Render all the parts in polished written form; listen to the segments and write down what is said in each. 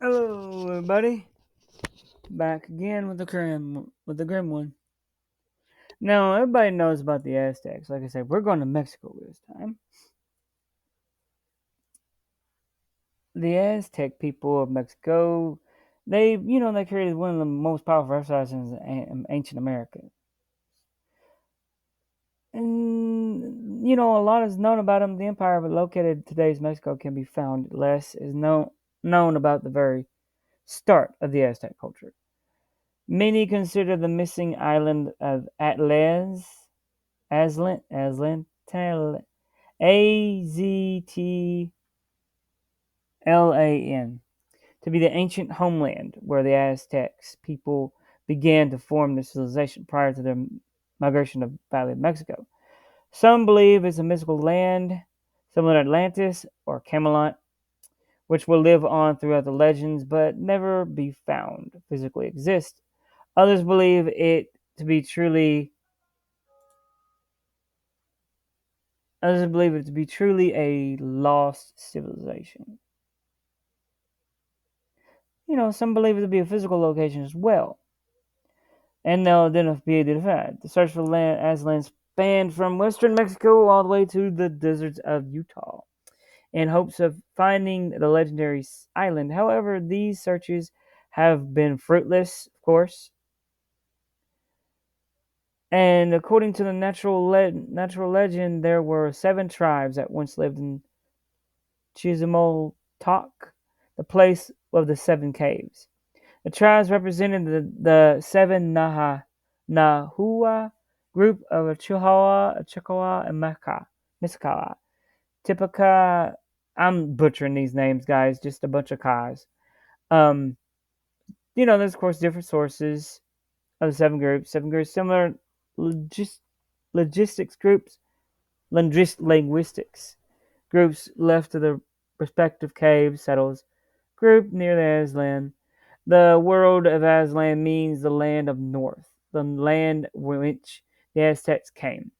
Hello, everybody. Back again with the grim one. Now, everybody knows about the Aztecs. Like I said, we're going to Mexico this time. The Aztec people of Mexico, they created one of the most powerful civilizations in ancient America. And a lot is known about them. The empire located in today's Mexico can be found. Less is known about the very start of the Aztec culture. Many consider the missing island of Aztlan, Aztlan, to be the ancient homeland where the Aztecs people began to form their civilization prior to their migration to the Valley of Mexico. Some believe it's a mystical land similar to Atlantis or Camelot, which will live on throughout the legends but never be found physically exist. Others believe it to be truly Others believe it to be truly a lost civilization. Some believe it to be a physical location as well, and they'll be identified. The search for land Aztlan spanned from western Mexico all the way to the deserts of Utah, in hopes of finding the legendary island. However, these searches have been fruitless, of course. And according to the natural legend, there were 7 tribes that once lived in Chizamoltoc, the place of the 7 caves. The tribes represented the 7 Nahua group of Chihuahua, Chickawa, and Miskawa. Tipica, I'm butchering these names, guys, just a bunch of Kas. Um, there's, of course, different sources of the 7 groups. 7 groups, similar logis- logistics groups, linguistics groups left to the respective cave settles group near the Aztlan. The world of Aztlan means the land of north, the land which the Aztecs came.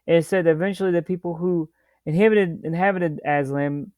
It is said that eventually the people who inhabited Aztlan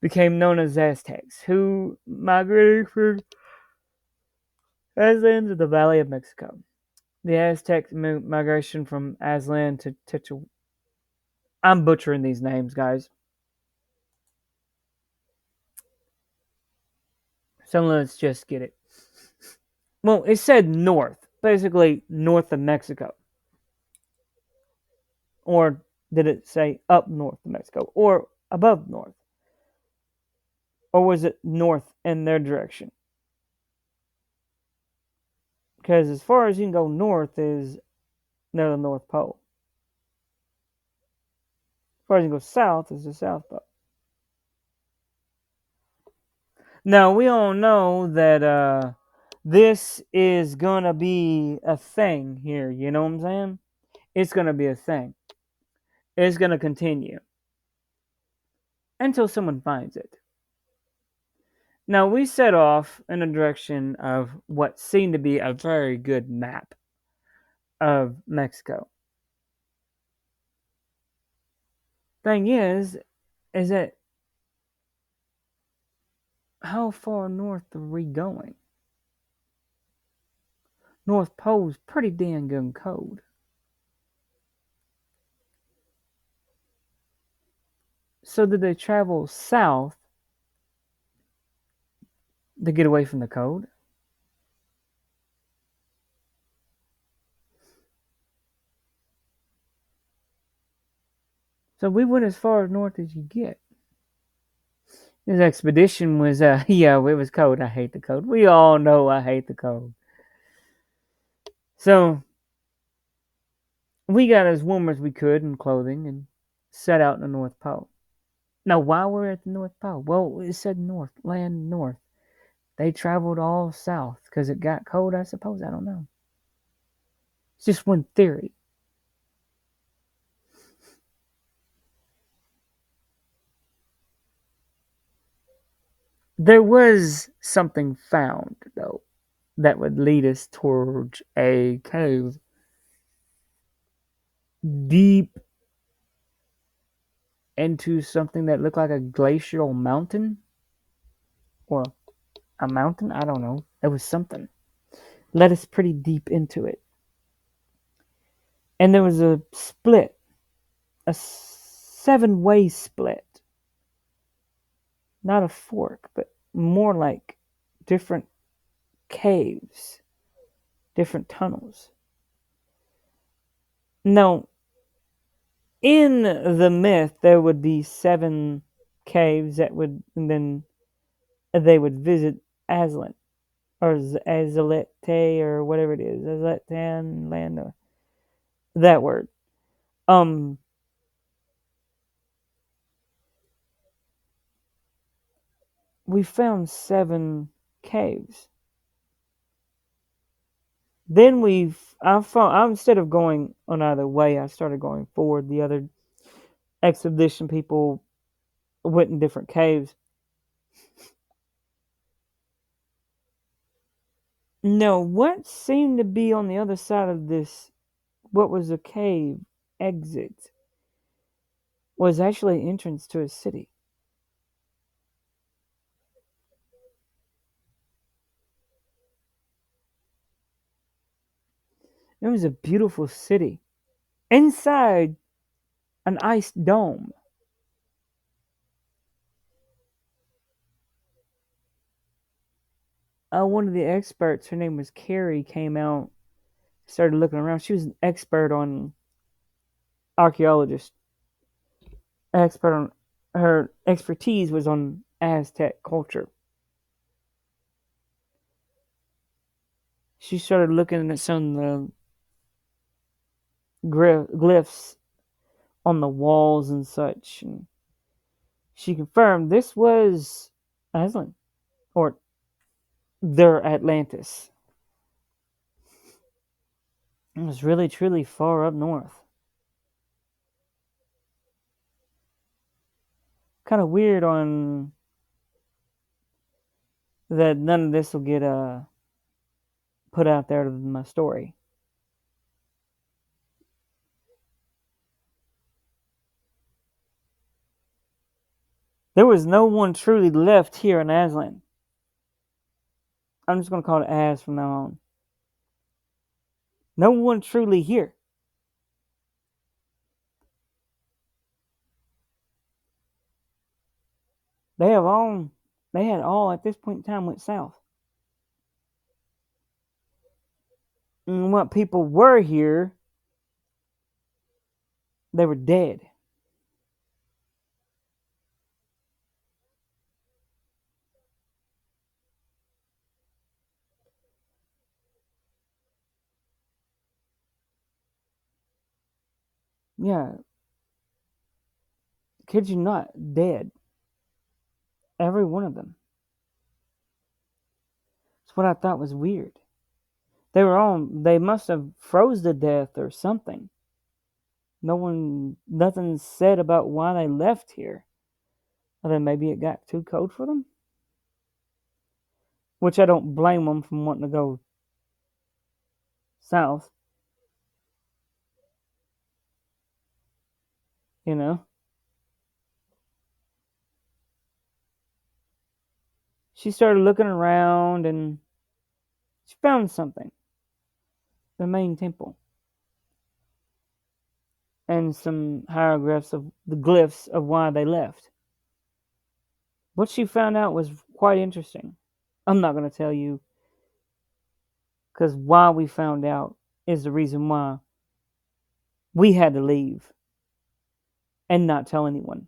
became known as Aztecs, who migrated from Aztlan to the Valley of Mexico. The Aztec migration from Aztlan to I'm butchering these names, guys. So let's just get it. Well, it said north, basically north of Mexico. Or did it say up north of Mexico? Or above north? Or was it north in their direction? Because as far as you can go north is near the North Pole. As far as you can go south is the South Pole. Now, we all know that this is going to be a thing here. You know what I'm saying? It's going to be a thing. It's going to continue until someone finds it. Now, we set off in the direction of what seemed to be a very good map of Mexico. Thing is that how far north are we going? North Pole's pretty damn good cold. So did they travel south to get away from the cold? So we went as far north as you get. This expedition was, yeah, it was cold. I hate the cold. We all know I hate the cold. So we got as warm as we could in clothing and set out in the North Pole. Now, why were we at the North Pole? Well, it said north, land north. They traveled all south because it got cold, I suppose. I don't know. It's just one theory. There was something found, though, that would lead us towards a cave deep into something that looked like a glacial mountain or a mountain. I don't know. It was something. Led us pretty deep into it. And there was a split, a 7-way split. Not a fork, but more like different caves, different tunnels. Now, in the myth, there would be 7 caves that would, and then they would visit Aztlan or Azalete or whatever it is, Aztlan land or that word. Um, we found 7 caves. Then I found, instead of going on either way, I started going forward. The other expedition people went in different caves. No, what seemed to be on the other side of this, what was a cave exit, was actually an entrance to a city. It was a beautiful city. Inside an ice dome. One of the experts, her name was Carrie, came out, started looking around. She was an expert on archaeologist. Expert on her expertise was on Aztec culture. She started looking at some of the glyphs on the walls and such, and she confirmed this was Aztlan, or their Atlantis. It was really, truly far up north. Kind of weird on that none of this will get put out there in my story. There was no one truly left here in Aztlan. I'm just going to call it Az from now on. No one truly here. They have all, they had all at this point in time went south. And what people were here, they were dead. Yeah, kid you not, dead. Every one of them. It's what I thought was weird. They were all, they must have froze to death or something. Nothing said about why they left here. Or then maybe it got too cold for them. Which I don't blame them from wanting to go south, you know. She started looking around and she found something. The main temple. And some hieroglyphs of the glyphs of why they left. What she found out was quite interesting. I'm not going to tell you because why we found out is the reason why we had to leave and not tell anyone.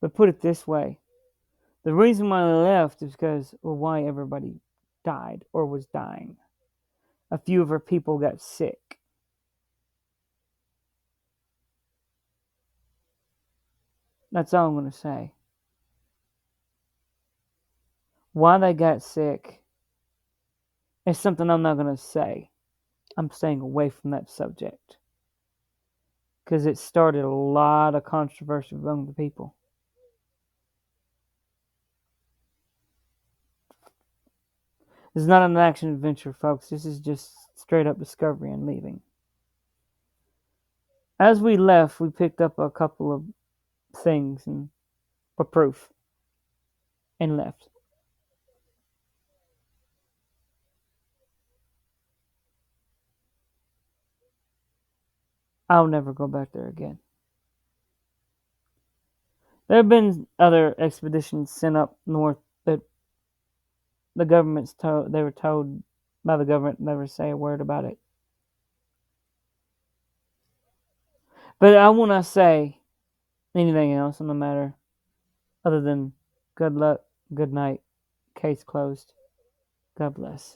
But put it this way, the reason why they left is because, well, why everybody died or was dying. A few of her people got sick. That's all I'm going to say. Why they got sick is something I'm not going to say. I'm staying away from that subject because it started a lot of controversy among the people. This is not an action adventure, folks. This is just straight up discovery and leaving. As we left, we picked up a couple of things and for proof and left. I'll never go back there again. There have been other expeditions sent up north that the government's told they were told by the government never say a word about it. But I want to say anything else on the matter other than good luck, good night, case closed. God bless.